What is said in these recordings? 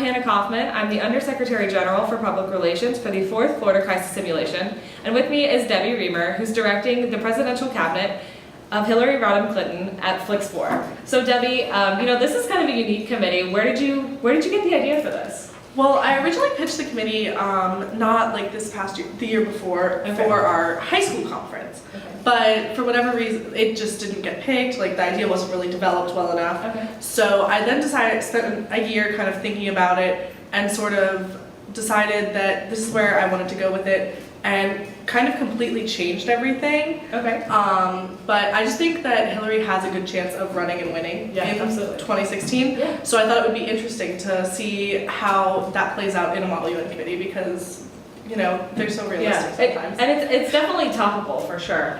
Hannah Kaufman. I'm the Undersecretary General for Public Relations for the 4th Florida Crisis Simulation. And with me is Debbie Riemer, who's directing the Presidential Cabinet of Hillary Rodham Clinton at FLCS IV. So Debbie, this is kind of a unique committee. Where did you get the idea for this? Well, I originally pitched the committee not like this past year, the year before, Okay. for our high school conference. Okay. But for whatever reason, it just didn't get picked. Like the idea wasn't really developed well enough. Okay. So I then spent a year kind of thinking about it and sort of decided that this is where I wanted to go with it and kind of completely changed everything. Okay. But I just think that Hillary has a good chance of running and winning Yeah, in absolutely. 2016. Yeah. So I thought it would be interesting to see how that plays out in a Model UN committee because, they're so realistic sometimes. And it's definitely topical for sure.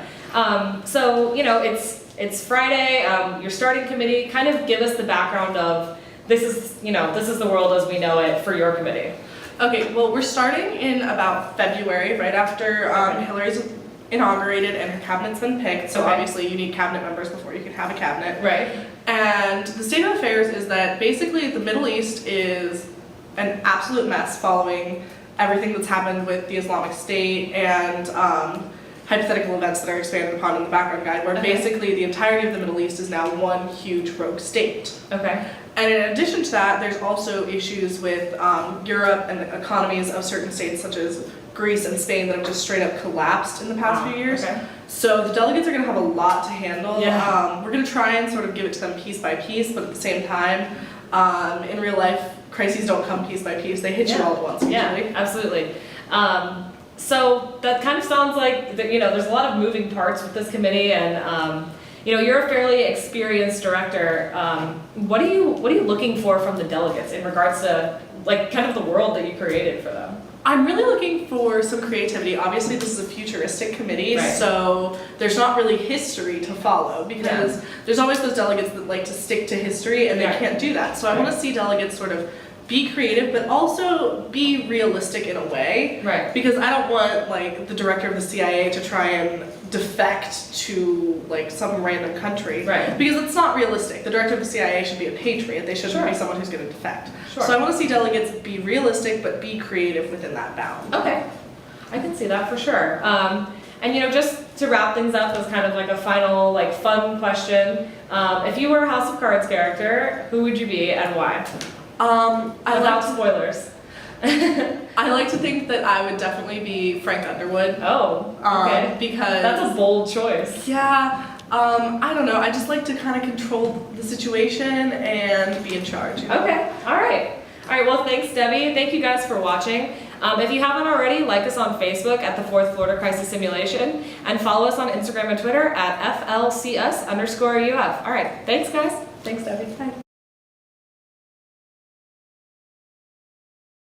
It's Friday, you're starting committee. Kind of give us the background of this is the world as we know it for your committee. Okay, well, we're starting in about February, right after Hillary's inaugurated and her cabinet's been picked. So Okay. obviously you need cabinet members before you can have a cabinet. Right. And the state of affairs is that basically the Middle East is an absolute mess following everything that's happened with the Islamic State and hypothetical events that are expanded upon in the background guide, where Okay. basically the entirety of the Middle East is now one huge rogue state. Okay. And in addition to that, there's also issues with Europe and the economies of certain states such as Greece and Spain that have just straight up collapsed in the past few years. Okay. So the delegates are going to have a lot to handle. Yeah. We're going to try and sort of give it to them piece by piece, but at the same time, in real life, crises don't come piece by piece. They hit you all at once usually. Yeah, absolutely. So that kind of sounds like there's a lot of moving parts with this committee, and you're a fairly experienced director. What are you looking for from the delegates in regards to kind of the world that you created for them? I'm really looking for some creativity. Obviously, this is a futuristic committee, Right. so there's not really history to follow because there's always those delegates that like to stick to history and they Right. can't do that. So I want to see delegates sort of be creative, but also be realistic in a way. Right. Because I don't want the director of the CIA to try and defect to some random country. Right. Because it's not realistic. The director of the CIA should be a patriot. They shouldn't Sure. be someone who's going to defect. Sure. So I want to see delegates be realistic, but be creative within that bound. Okay, I can see that for sure. And just to wrap things up as kind of like a final fun question, if you were a House of Cards character, who would you be and why? Without spoilers. I like to think that I would definitely be Frank Underwood. Oh, okay. Because That's a bold choice. yeah, I don't know. I just like to kind of control the situation and be in charge. Okay, all right. All right, well, thanks, Debbie. Thank you guys for watching. If you haven't already, like us on Facebook at the 4th Florida Crisis Simulation and follow us on Instagram and Twitter at FLCS_UF. All right, thanks, guys. Thanks, Debbie. Bye.